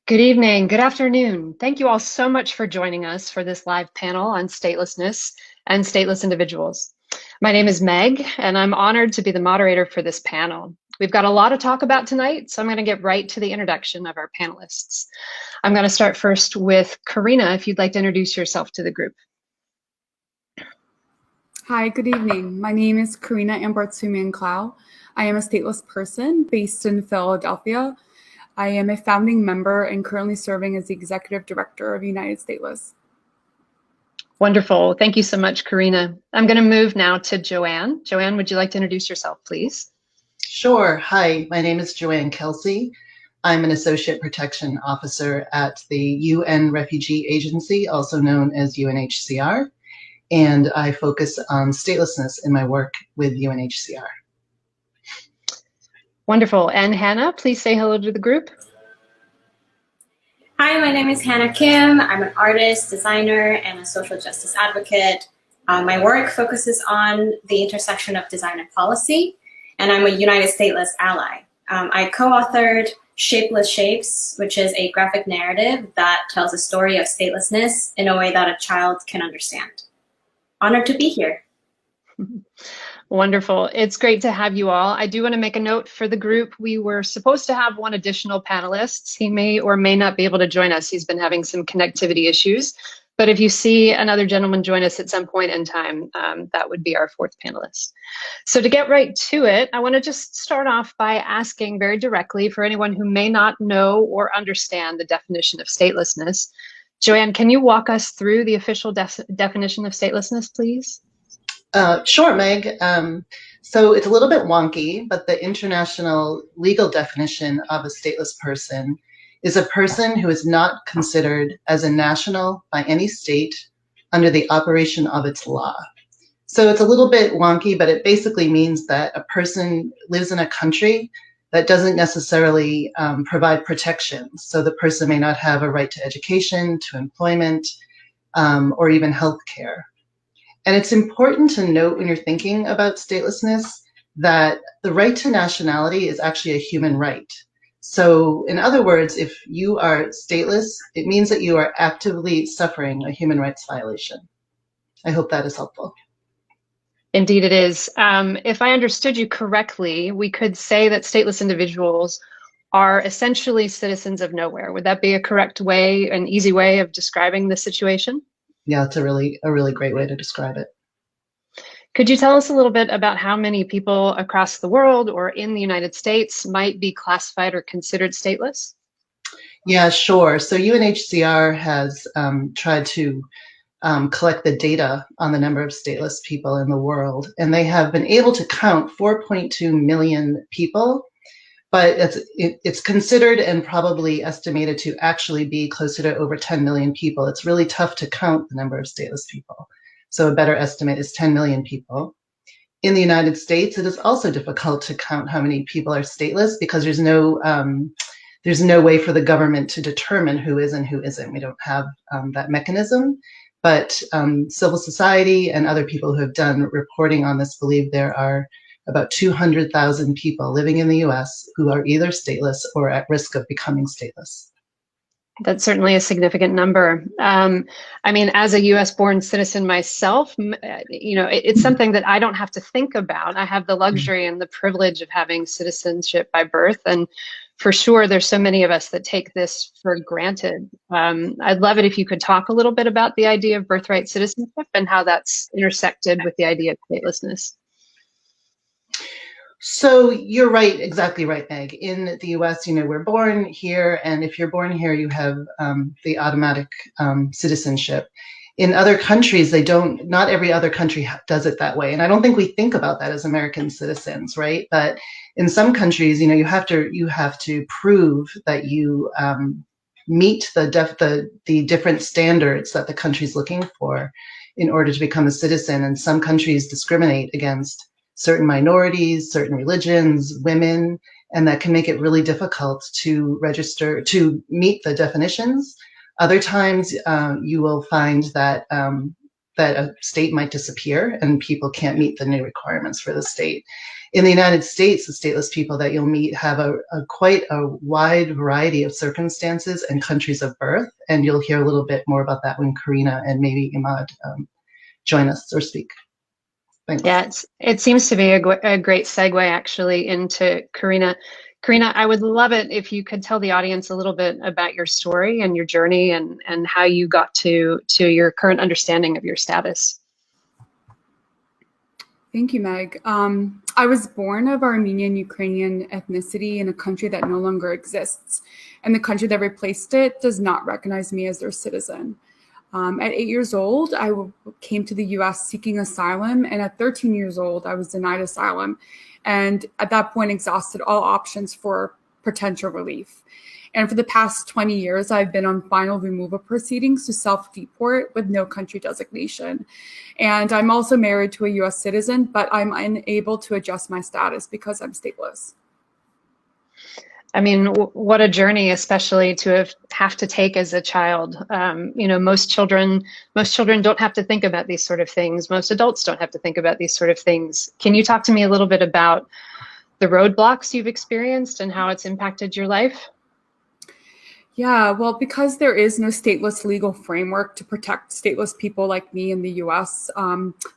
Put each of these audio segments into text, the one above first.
Good evening, good afternoon. Thank you all so much for joining us for this live panel on statelessness and stateless individuals. My name is Meg, and I'm honored to be the moderator for this panel. We've got a lot to talk about tonight, so I'm going to get right to the introduction of our panelists. I'm going to start first with Karina, if you'd like to introduce yourself to the group. Hi, good evening. My name is Karina Ambartsumian-Clow. I am a stateless person based in Philadelphia. I am a founding member and currently serving as the executive director of United Stateless. Wonderful. Thank you so much, Karina. I'm going to move now to Joanne. Joanne, would you like to introduce yourself, please? Sure. Hi, my name is Joanne Kelsey. I'm an associate protection officer at the UN Refugee Agency, also known as UNHCR, and I focus on statelessness in my work with UNHCR. Wonderful. And Hannah, please say hello to the group. Hi, my name is Hannah Kim. I'm an artist, designer, and a social justice advocate. My work focuses on the intersection of design and policy, and I'm a United Stateless ally. I co-authored Shapeless Shapes, which is a graphic narrative that tells a story of statelessness in a way that a child can understand. Honored to be here. Wonderful. It's great to have you all. I do want to make a note for the group. We were supposed to have one additional panelist. He may or may not be able to join us. He's been having some connectivity issues. But if you see another gentleman join us at some point in time, that would be our fourth panelist. So to get right to it, I want to just start off by asking very directly for anyone who may not know or understand the definition of statelessness. Joanne, can you walk us through the official definition of statelessness, please? Sure, Meg. So it's a little bit wonky, but the international legal definition of a stateless person is a person who is not considered as a national by any state under the operation of its law. So it's a little bit wonky, but it basically means that a person lives in a country that doesn't necessarily provide protection. So the person may not have a right to education, to employment, or even health care. And it's important to note when you're thinking about statelessness that the right to nationality is actually a human right. So in other words, if you are stateless, it means that you are actively suffering a human rights violation. I hope that is helpful. Indeed it is. If I understood you correctly, we could say that stateless individuals are essentially citizens of nowhere. Would that be a correct way, an easy way of describing the situation? Yeah, it's a really great way to describe it. Could you tell us a little bit about how many people across the world or in the United States might be classified or considered stateless? Yeah, sure. So UNHCR has tried to collect the data on the number of stateless people in the world, and they have been able to count 4.2 million people, but it's considered and probably estimated to actually be closer to over 10 million people. It's really tough to count the number of stateless people. So a better estimate is 10 million people. In the United States, it is also difficult to count how many people are stateless because there's no way for the government to determine who is and who isn't. We don't have that mechanism. But civil society and other people who have done reporting on this believe there are about 200,000 people living in the US who are either stateless or at risk of becoming stateless. That's certainly a significant number. I mean, as a US born citizen myself, it's something that I don't have to think about. I have the luxury and the privilege of having citizenship by birth. And for sure, there's so many of us that take this for granted. I'd love it if you could talk a little bit about the idea of birthright citizenship and how that's intersected with the idea of statelessness. So you're right, exactly right, Meg. In the US, we're born here, and if you're born here, you have the automatic citizenship. In other countries, they don't, not every other country does it that way. And I don't think we think about that as American citizens, right? But in some countries, you have to prove that you meet the different standards that the country's looking for in order to become a citizen. And some countries discriminate against certain minorities, certain religions, women, and that can make it really difficult to register, to meet the definitions. Other times you will find that that a state might disappear and people can't meet the new requirements for the state. In the United States, the stateless people that you'll meet have quite a wide variety of circumstances and countries of birth, and you'll hear a little bit more about that when Karina and maybe Ahmed join us or speak. Thanks. Yeah, it seems to be a great segue actually into Karina. Karina, I would love it if you could tell the audience a little bit about your story and your journey and how you got to your current understanding of your status. Thank you, Meg. I was born of Armenian Ukrainian ethnicity in a country that no longer exists, and the country that replaced it does not recognize me as their citizen. At 8 years old, I came to the US seeking asylum, and at 13 years old, I was denied asylum, and at that point exhausted all options for potential relief. And for the past 20 years, I've been on final removal proceedings to self-deport with no country designation. And I'm also married to a US citizen, but I'm unable to adjust my status because I'm stateless. I mean, what a journey, especially to have to take as a child. You know, most children don't have to think about these sort of things. Most adults don't have to think about these sort of things. Can you talk to me a little bit about the roadblocks you've experienced and how it's impacted your life? Yeah, well, because there is no stateless legal framework to protect stateless people like me in the US,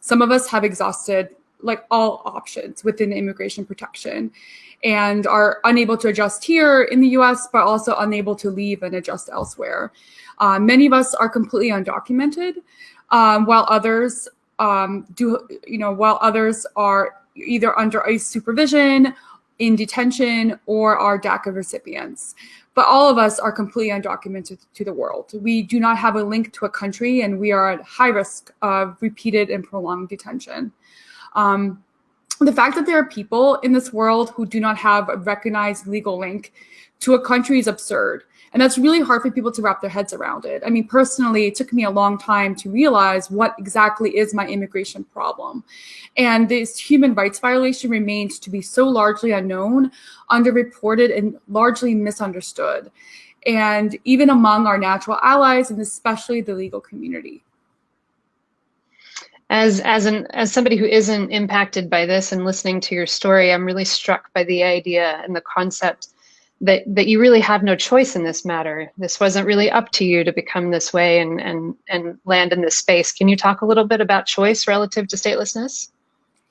some of us have exhausted like all options within immigration protection and are unable to adjust here in the US, but also unable to leave and adjust elsewhere. Many of us are completely undocumented, while others while others are either under ICE supervision, in detention, or are DACA recipients. But all of us are completely undocumented to the world. We do not have a link to a country, and we are at high risk of repeated and prolonged detention. The fact that there are people in this world who do not have a recognized legal link to a country is absurd. And that's really hard for people to wrap their heads around it. I mean, personally, it took me a long time to realize what exactly is my immigration problem. And this human rights violation remains to be so largely unknown, underreported, and largely misunderstood. And even among our natural allies, and especially the legal community. As somebody who isn't impacted by this and listening to your story, I'm really struck by the idea and the concept that you really have no choice in this matter. This wasn't really up to you to become this way and land in this space. Can you talk a little bit about choice relative to statelessness?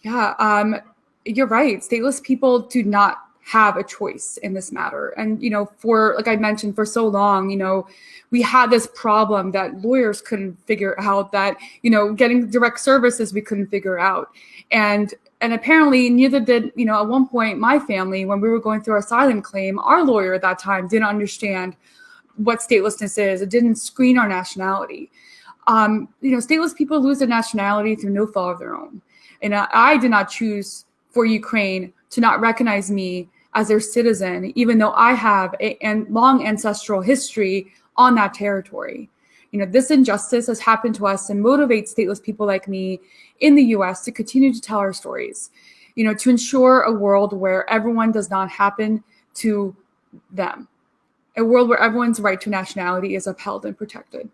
Yeah, you're right. Stateless people do not have a choice in this matter. And, you know, for, like I mentioned, for so long, you know, we had this problem that lawyers couldn't figure out, that, you know, getting direct services we couldn't figure out. And apparently neither did, you know, at one point my family, when we were going through our asylum claim, our lawyer at that time didn't understand what statelessness is. It didn't screen our nationality. You know, stateless people lose their nationality through no fault of their own. And I did not choose for Ukraine to not recognize me as their citizen, even though I have a long ancestral history on that territory. You know, this injustice has happened to us and motivates stateless people like me in the US to continue to tell our stories, you know, to ensure a world where everyone does not happen to them, a world where everyone's right to nationality is upheld and protected.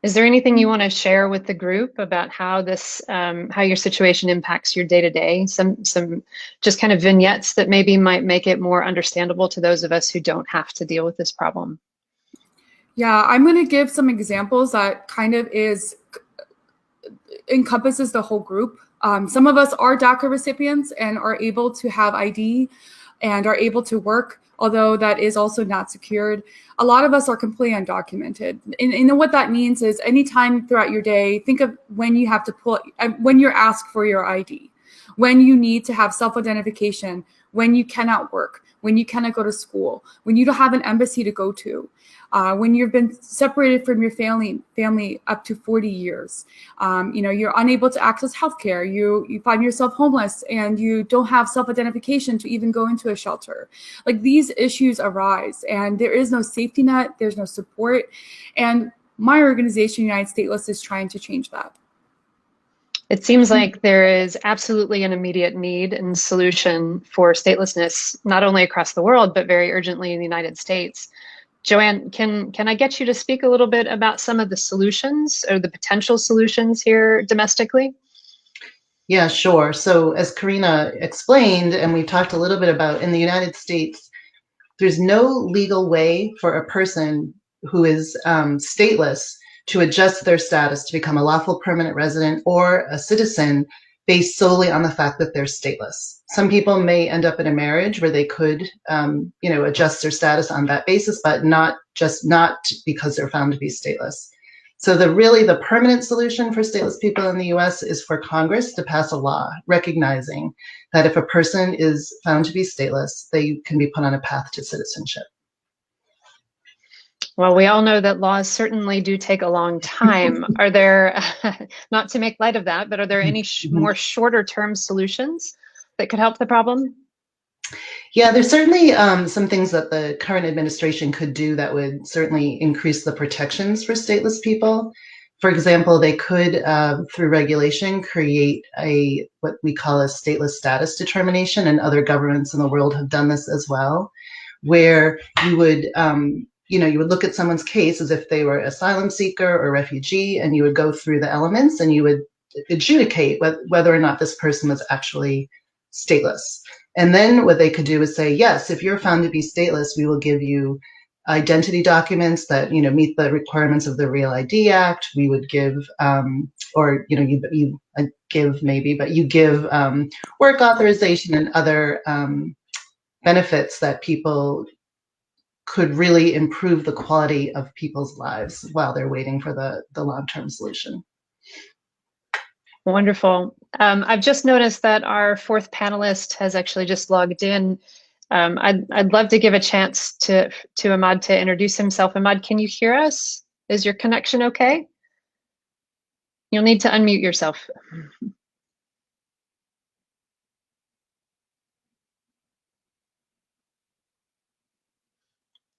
Is there anything you want to share with the group about how this, how your situation impacts your day-to-day? Some just kind of vignettes that maybe might make it more understandable to those of us who don't have to deal with this problem. Yeah, I'm going to give some examples that kind of encompasses the whole group. Some of us are DACA recipients and are able to have ID and are able to work, although that is also not secured. A lot of us are completely undocumented. And what that means is anytime throughout your day, think of when you have to when you're asked for your ID, when you need to have self-identification, when you cannot work, when you cannot go to school, when you don't have an embassy to go to, when you've been separated from your family up to 40 years, you know, you're unable to access healthcare, you find yourself homeless, and you don't have self-identification to even go into a shelter. Like, these issues arise, and there is no safety net, there's no support, and my organization, United Stateless, is trying to change that. It seems like there is absolutely an immediate need and solution for statelessness, not only across the world, but very urgently in the United States. Joanne, can I get you to speak a little bit about some of the solutions or the potential solutions here domestically? Yeah, sure. So as Karina explained, and we've talked a little bit about, in the United States, there's no legal way for a person who is stateless to adjust their status to become a lawful permanent resident or a citizen based solely on the fact that they're stateless. Some people may end up in a marriage where they could, adjust their status on that basis, but not because they're found to be stateless. So the permanent solution for stateless people in the US is for Congress to pass a law recognizing that if a person is found to be stateless, they can be put on a path to citizenship. Well, we all know that laws certainly do take a long time. Are there, not to make light of that, but are there any more shorter term solutions that could help the problem? Yeah, there's certainly some things that the current administration could do that would certainly increase the protections for stateless people. For example, they could, through regulation, create what we call a stateless status determination, and other governments in the world have done this as well, where you would, you would look at someone's case as if they were an asylum seeker or refugee, and you would go through the elements and you would adjudicate whether or not this person was actually stateless. And then what they could do is say, yes, if you're found to be stateless, we will give you identity documents that meet the requirements of the Real ID Act. We would give, you give maybe, but you give work authorization and other benefits that people could really improve the quality of people's lives while they're waiting for the long-term solution. Wonderful. I've just noticed that our fourth panelist has actually just logged in. I'd love to give a chance to Ahmed to introduce himself. Ahmed, can you hear us? Is your connection okay? You'll need to unmute yourself.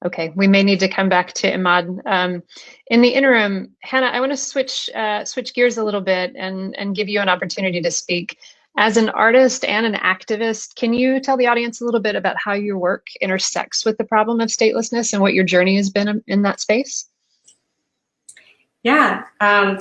Okay, we may need to come back to Ahmed. In the interim, Hannah, I want to switch gears a little bit and give you an opportunity to speak. As an artist and an activist, can you tell the audience a little bit about how your work intersects with the problem of statelessness and what your journey has been in that space? Yeah,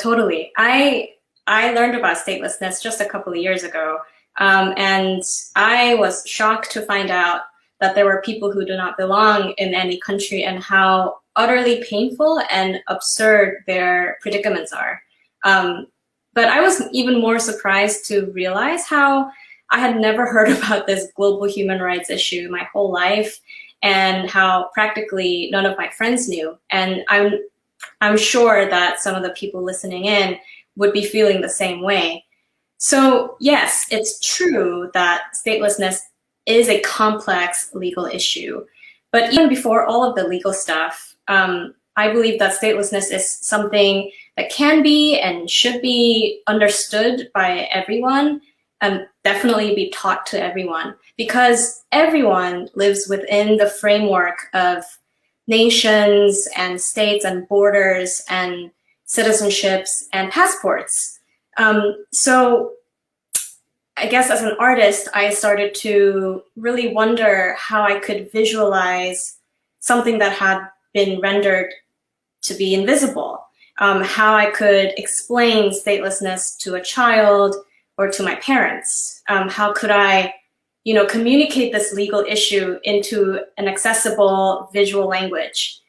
totally. I learned about statelessness just a couple of years ago, and I was shocked to find out that there were people who do not belong in any country and how utterly painful and absurd their predicaments are. But I was even more surprised to realize how I had never heard about this global human rights issue my whole life, and how practically none of my friends knew. And I'm sure that some of the people listening in would be feeling the same way. So yes, it's true that statelessness is a complex legal issue. But even before all of the legal stuff, I believe that statelessness is something that can be and should be understood by everyone, and definitely be taught to everyone, because everyone lives within the framework of nations and states and borders and citizenships and passports. So I guess as an artist, I started to really wonder how I could visualize something that had been rendered to be invisible, how I could explain statelessness to a child or to my parents. How could I, communicate this legal issue into an accessible visual language?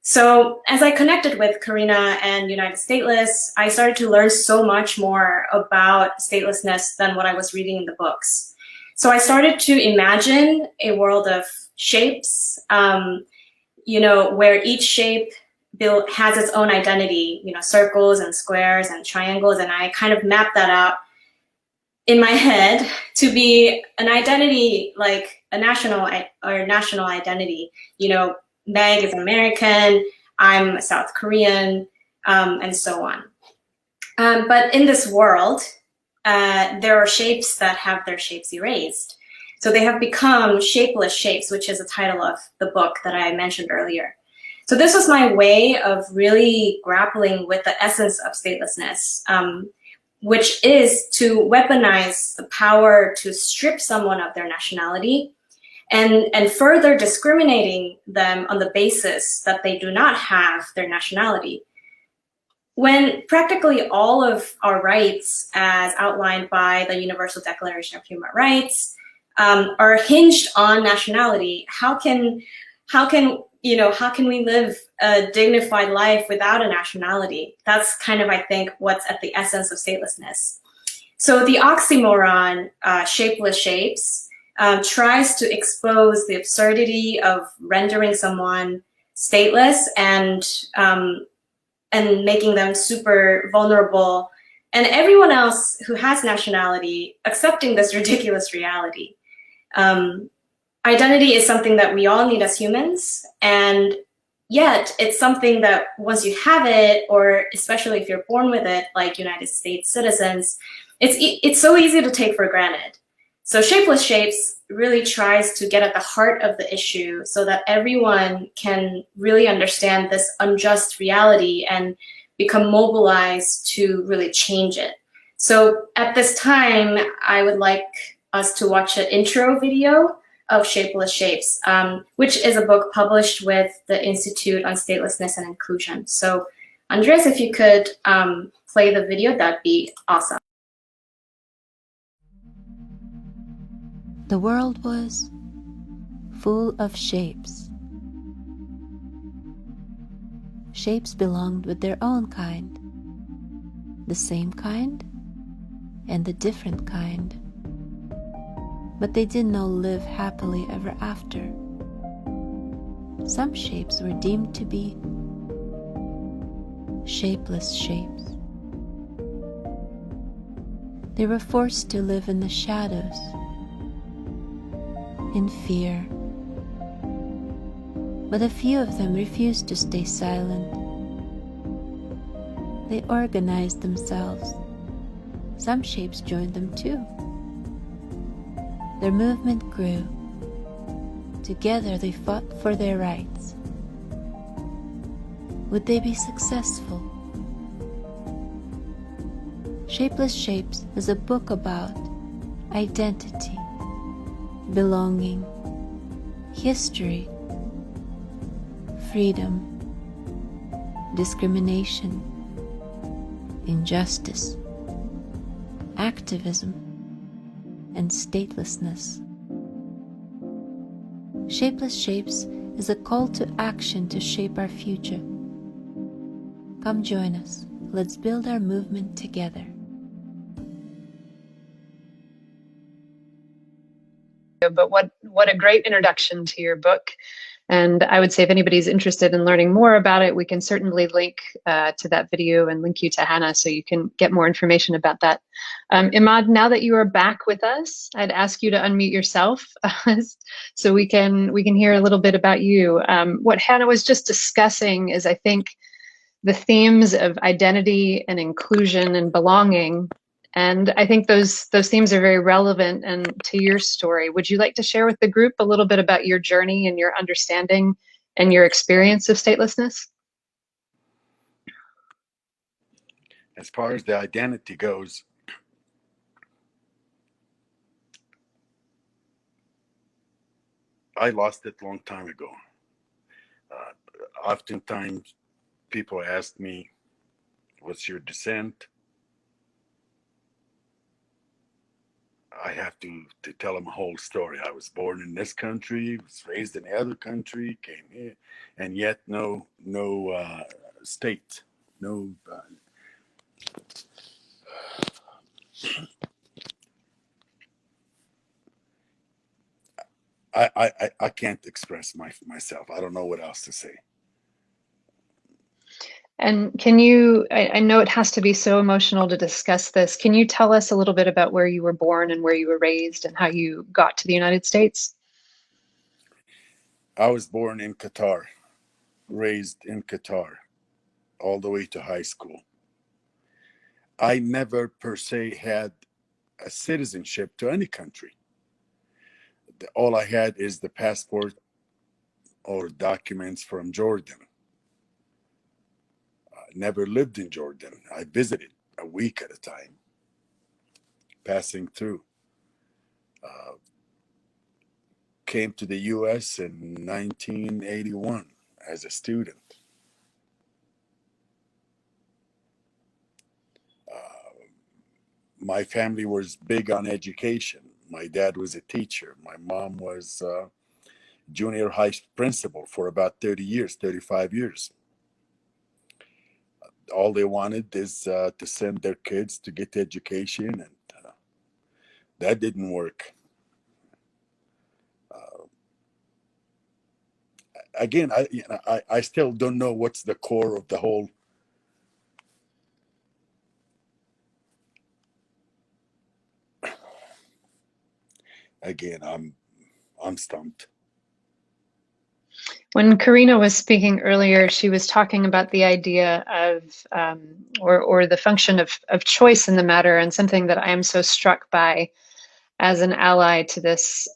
So as I connected with Karina and United Stateless, I started to learn so much more about statelessness than what I was reading in the books. So I started to imagine a world of shapes, where each shape has its own identity, circles and squares and triangles, and I kind of mapped that out in my head to be an identity, like a national identity. Meg is American, I'm South Korean, and so on. But in this world, there are shapes that have their shapes erased. So they have become shapeless shapes, which is the title of the book that I mentioned earlier. So this was my way of really grappling with the essence of statelessness, which is to weaponize the power to strip someone of their nationality, and further discriminating them on the basis that they do not have their nationality. when practically all of our rights, as outlined by the Universal Declaration of Human Rights, are hinged on nationality, how can we live a dignified life without a nationality? That's kind of, I think, what's at the essence of statelessness. So the oxymoron, shapeless shapes, tries to expose the absurdity of rendering someone stateless and making them super vulnerable, and everyone else who has nationality accepting this ridiculous reality. Identity is something that we all need as humans, and yet it's something that once you have it, or especially if you're born with it, like United States citizens, it's so easy to take for granted. So Shapeless Shapes really tries to get at the heart of the issue so that everyone can really understand this unjust reality and become mobilized to really change it. So at this time, I would like us to watch an intro video of Shapeless Shapes, which is a book published with the Institute on Statelessness and Inclusion. So Andres, if you could play the video, that'd be awesome. The world was full of shapes. Shapes belonged with their own kind, the same kind and the different kind. But they did not live happily ever after. Some shapes were deemed to be shapeless shapes. They were forced to live in the shadows, in fear. But a few of them refused to stay silent. They organized themselves. Some shapes joined them too. Their movement grew. Together they fought for their rights. Would they be successful? Shapeless Shapes is a book about identity, belonging, history, freedom, discrimination, injustice, activism, and statelessness. Shapeless Shapes is a call to action to shape our future. Come join us. Let's build our movement together. But what a great introduction to your book. And I would say if anybody's interested in learning more about it, we can certainly link to that video and link you to Hannah so you can get more information about that. Imad, now that you are back with us, I'd ask you to unmute yourself so we can hear a little bit about you. What Hannah was just discussing is, I think, the themes of identity and inclusion and belonging. And I think those themes are very relevant and to your story. Would you like to share with the group a little bit about your journey and your understanding and your experience of statelessness? As far as the identity goes, I lost it a long time ago. Oftentimes people ask me, what's your descent? I have to tell them a whole story. I was born in this country, was raised in the other country, came here, and yet no state, no. I can't express myself. I don't know what else to say. And can you, I know it has to be so emotional to discuss this. Can you tell us a little bit about where you were born and where you were raised and how you got to the United States? I was born in Qatar, raised in Qatar, all the way to high school. I never per se had a citizenship to any country. All I had is the passport or documents from Jordan. Never lived in Jordan. I visited a week at a time, passing through. Came to the US in 1981 as a student. My family was big on education. My dad was a teacher. My mom was junior high principal for about 30 years, 35 years. All they wanted is to send their kids to get education, and that didn't work. Again, I still don't know what's the core of the whole. Again, I'm stumped. When Karina was speaking earlier, she was talking about the idea of, or the function of choice in the matter, and something that I am so struck by as an ally to this.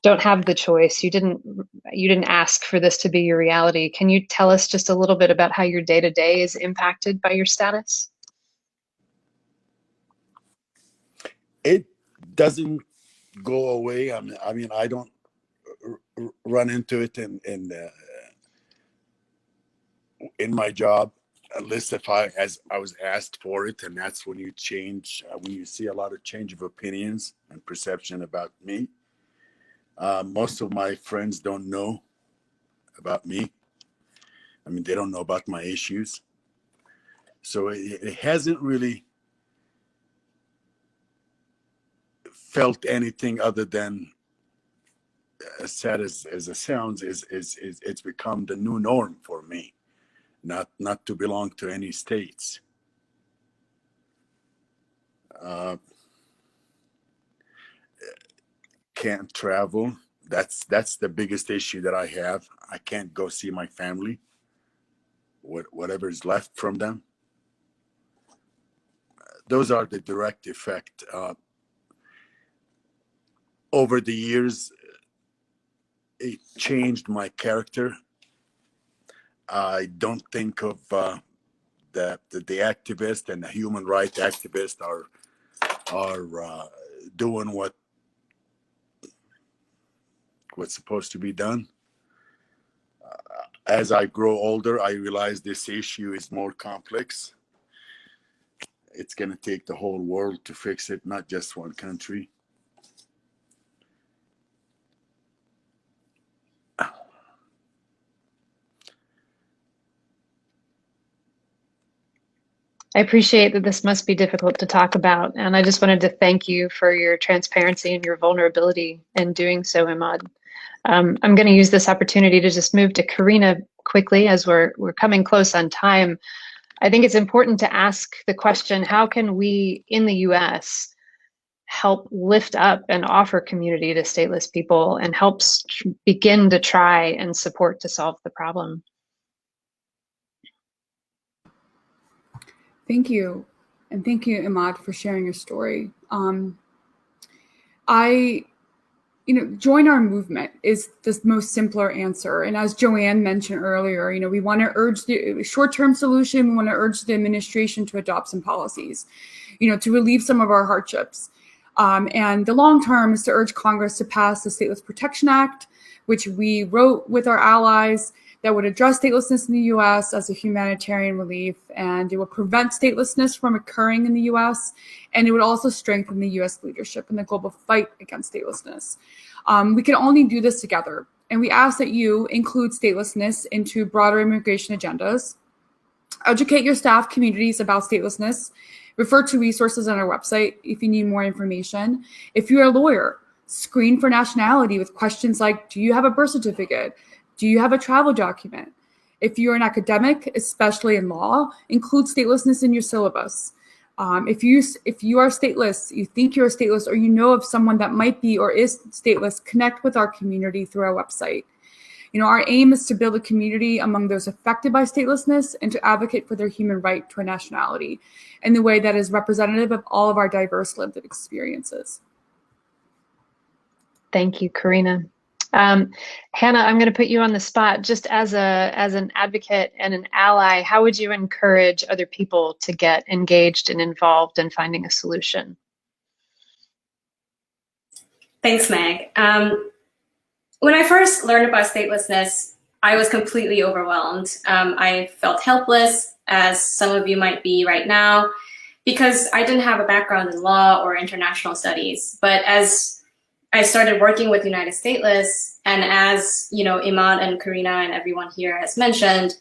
Don't have the choice. You didn't ask for this to be your reality. Can you tell us just a little bit about how your day-to-day is impacted by your status? It doesn't go away. I mean, I don't run into it in my job, unless if I was asked for it, and that's when you change, when you see a lot of change of opinions and perception about me. Most of my friends don't know about me. I mean, they don't know about my issues. So it hasn't really felt anything other than, as sad as it sounds, it's become the new norm for me, not to belong to any states. Can't travel. That's the biggest issue that I have. I can't go see my family, whatever is left from them. Those are the direct effect. Over the years, it changed my character. I don't think of the activist and the human rights activist are doing what's supposed to be done. As I grow older, I realize this issue is more complex. It's going to take the whole world to fix it, not just one country. I appreciate that this must be difficult to talk about, and I just wanted to thank you for your transparency and your vulnerability in doing so, Ahmed. I'm going to use this opportunity to just move to Karina quickly, as we're coming close on time. I think it's important to ask the question, how can we in the US help lift up and offer community to stateless people and help begin to try and support to solve the problem? Thank you. And thank you, Ahmed, for sharing your story. Join our movement is the most simpler answer. And as Joanne mentioned earlier, we want to urge the short-term solution. We want to urge the administration to adopt some policies, to relieve some of our hardships. And the long term is to urge Congress to pass the Stateless Protection Act, which we wrote with our allies, that would address statelessness in the U.S. as a humanitarian relief, and it would prevent statelessness from occurring in the U.S., and it would also strengthen the U.S. leadership in the global fight against statelessness. We can only do this together, and we ask that you include statelessness into broader immigration agendas, educate your staff communities about statelessness, refer to resources on our website if you need more information. If you're a lawyer, screen for nationality with questions like, do you have a birth certificate? Do you have a travel document? If you're an academic, especially in law, include statelessness in your syllabus. If you are stateless, you think you're stateless, or you know of someone that might be or is stateless, connect with our community through our website. Our aim is to build a community among those affected by statelessness and to advocate for their human right to a nationality in the way that is representative of all of our diverse lived experiences. Thank you, Karina. Hannah, I'm going to put you on the spot. Just as an advocate and an ally, how would you encourage other people to get engaged and involved in finding a solution? Thanks, Meg. When I first learned about statelessness, I was completely overwhelmed. I felt helpless, as some of you might be right now, because I didn't have a background in law or international studies. But as I started working with United Stateless, and as Iman and Karina and everyone here has mentioned,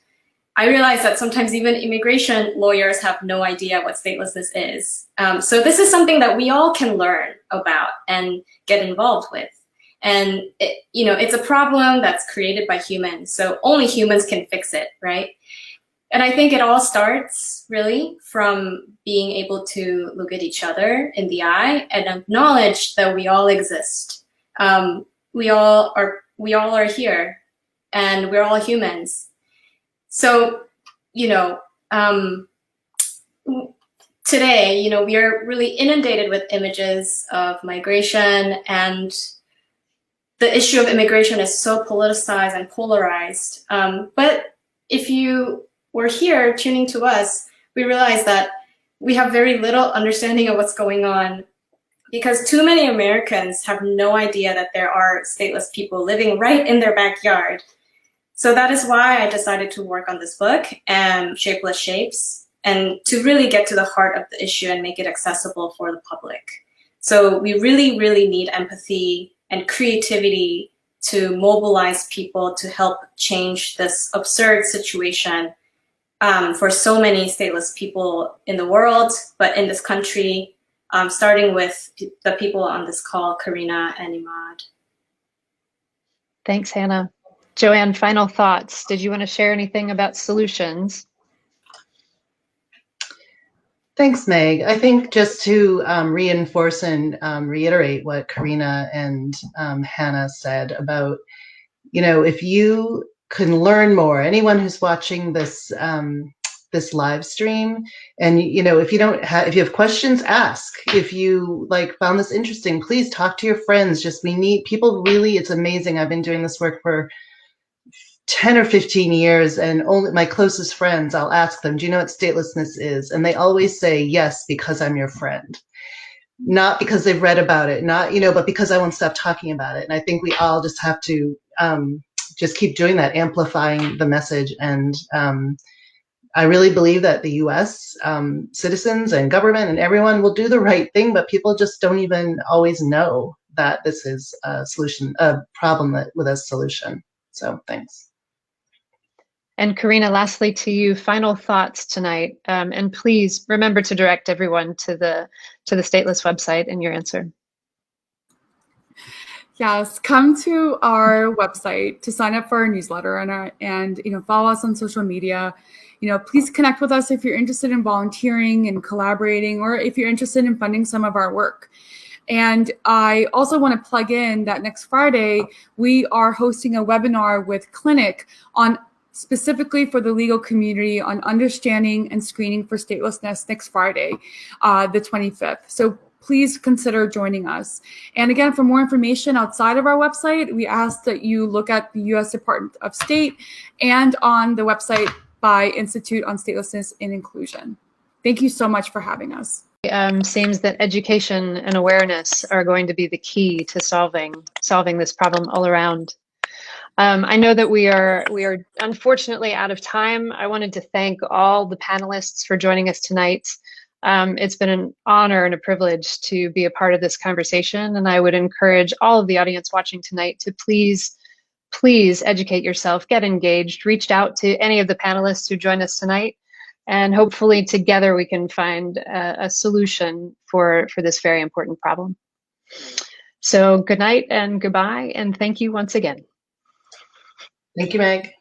I realized that sometimes even immigration lawyers have no idea what statelessness is. So this is something that we all can learn about and get involved with. And it's a problem that's created by humans, so only humans can fix it, right? And I think it all starts really from being able to look at each other in the eye and acknowledge that we all exist. We all are here, and we're all humans. So, today, we are really inundated with images of migration, and the issue of immigration is so politicized and polarized. But if you were here tuning to us, we realize that we have very little understanding of what's going on, because too many Americans have no idea that there are stateless people living right in their backyard. So that is why I decided to work on this book, Shapeless Shapes, and to really get to the heart of the issue and make it accessible for the public. So we really, really need empathy and creativity to mobilize people to help change this absurd situation for so many stateless people in the world, but in this country, starting with the people on this call, Karina and Ahmed. Thanks, Hannah. Joanne, final thoughts. Did you want to share anything about solutions? Thanks, Meg. I think just to reinforce and reiterate what Karina and Hannah said about, if you can learn more, anyone who's watching this this live stream, and if you have questions, ask. If you found this interesting, please talk to your friends. We need people. Really, it's amazing. I've been doing this work for 10 or 15 years, and only my closest friends, I'll ask them, do you know what statelessness is? And they always say, yes, because I'm your friend. Not because they've read about it, but because I won't stop talking about it. And I think we all just have to just keep doing that, amplifying the message. And I really believe that the US citizens and government and everyone will do the right thing, but people just don't even always know that this is a problem with a solution. So thanks. And Karina, lastly to you, final thoughts tonight. And please remember to direct everyone to the Stateless website in your answer. Yes, come to our website to sign up for our newsletter and follow us on social media. Please connect with us if you're interested in volunteering and collaborating, or if you're interested in funding some of our work. And I also want to plug in that next Friday, we are hosting a webinar with Clinic on specifically for the legal community on understanding and screening for statelessness next Friday, the 25th. So please consider joining us. And again, for more information outside of our website, we ask that you look at the U.S. Department of State and on the website by Institute on Statelessness and Inclusion. Thank you so much for having us. Seems that education and awareness are going to be the key to solving this problem all around. I know that we are unfortunately out of time. I wanted to thank all the panelists for joining us tonight. It's been an honor and a privilege to be a part of this conversation, and I would encourage all of the audience watching tonight to please educate yourself, get engaged, reach out to any of the panelists who joined us tonight, and hopefully together we can find a solution for this very important problem. So good night and goodbye, and thank you once again. Thank you, Meg.